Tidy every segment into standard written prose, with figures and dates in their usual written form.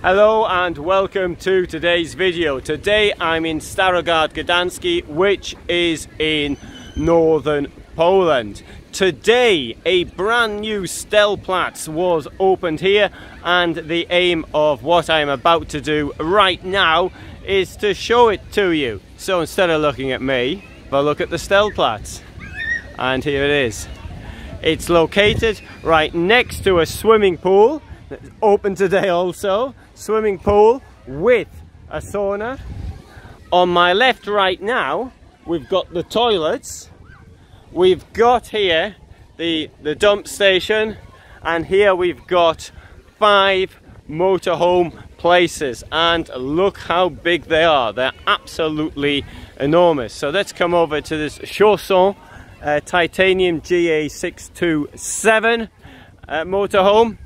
Hello and welcome to today's video. Today I'm in Starogard Gdański, which is in northern Poland. Today a brand new Stellplatz was opened here, and the aim of what I'm about to do right now is to show it to you. So instead of looking at me, have a look at the Stellplatz. And here it is. It's located right next to a swimming pool. It's open today also. Swimming pool with a sauna. On my left right now, we've got the toilets. We've got here the dump station, and here we've got 5 motorhome places, and look how big they are. They're absolutely enormous. So let's come over to this Chausson titanium GA627 motorhome.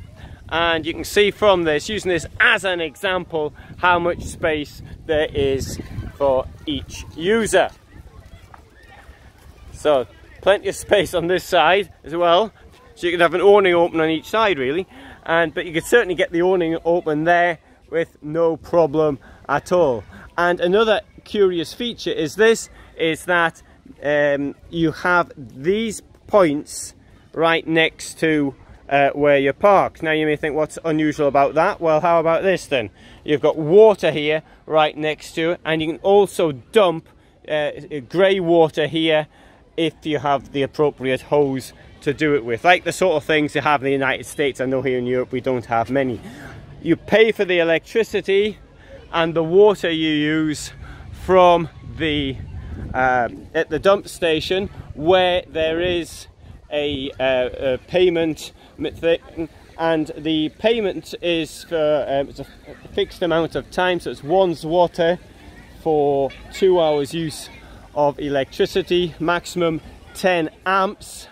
And you can see from this, using this as an example, how much space there is for each user. So plenty of space on this side as well, so you could have an awning open on each side really, but you could certainly get the awning open there with no problem at all. And another curious feature is that you have these points right next to where you park. Now you may think, what's unusual about that? Well, how about this then? You've got water here right next to it, and you can also dump grey water here if you have the appropriate hose to do it with, like the sort of things you have in the United States. I know here in Europe we don't have many. You pay for the electricity and the water you use from the at the dump station, where there is a payment thing, and the payment is for it's a fixed amount of time, so it's 1 zloty for 2 hours use of electricity, maximum 10 amps,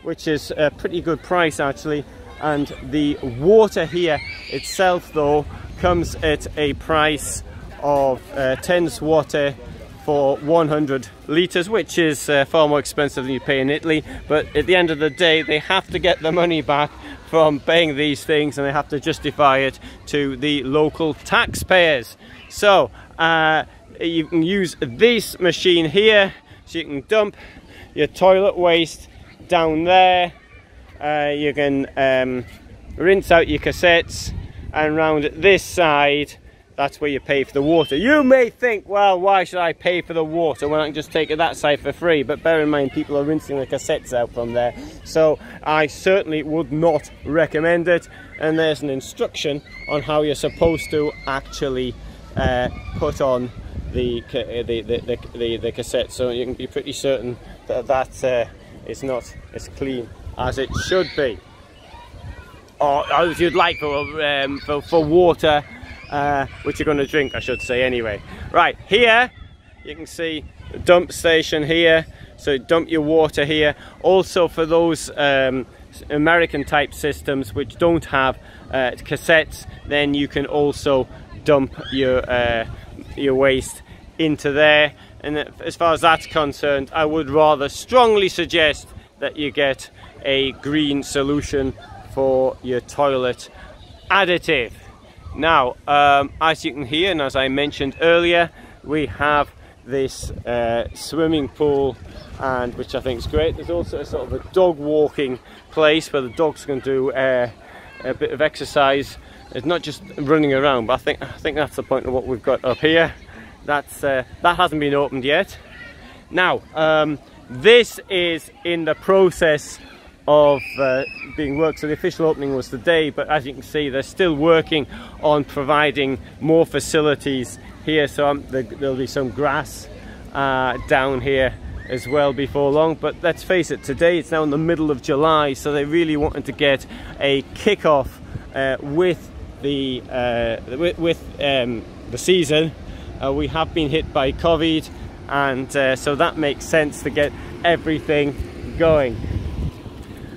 which is a pretty good price actually. And the water here itself though comes at a price of 10 zloty for 100 litres, which is far more expensive than you pay in Italy. But at the end of the day, they have to get the money back from paying these things, and they have to justify it to the local taxpayers. So you can use this machine here, so you can dump your toilet waste down there. You can rinse out your cassettes, and round this side, that's where you pay for the water. You may think, well, why should I pay for the water when I can just take it that side for free? But bear in mind, people are rinsing the cassettes out from there. So I certainly would not recommend it. And there's an instruction on how you're supposed to actually put on the cassette. So you can be pretty certain that it's not as clean as it should be. Or as you'd like for water, which you're going to drink, I should say anyway. Right, here you can see the dump station here, so dump your water here. Also for those American type systems which don't have cassettes, then you can also dump your waste into there. And as far as that's concerned, I would rather strongly suggest that you get a green solution for your toilet additive. Now, as you can hear, and as I mentioned earlier, we have this swimming pool, and which I think is great. There's also a sort of a dog walking place where the dogs can do a bit of exercise. It's not just running around, but I think that's the point of what we've got up here. That hasn't been opened yet. Now, this is in the process of being worked, so the official opening was today, but as you can see, they're still working on providing more facilities here. So there'll be some grass down here as well before long. But let's face it, today it's now in the middle of July, so they really wanted to get a kick-off with the season. We have been hit by COVID, and so that makes sense to get everything going.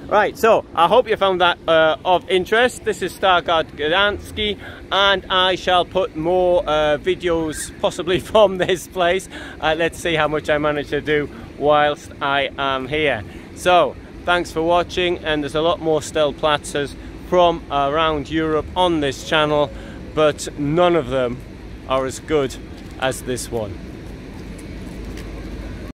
Right, so I hope you found that of interest. This is Starogard Gdański, and I shall put more videos possibly from this place. Let's see how much I manage to do whilst I am here. So thanks for watching, and there's a lot more Stellplatzes from around Europe on this channel. but none of them are as good as this one.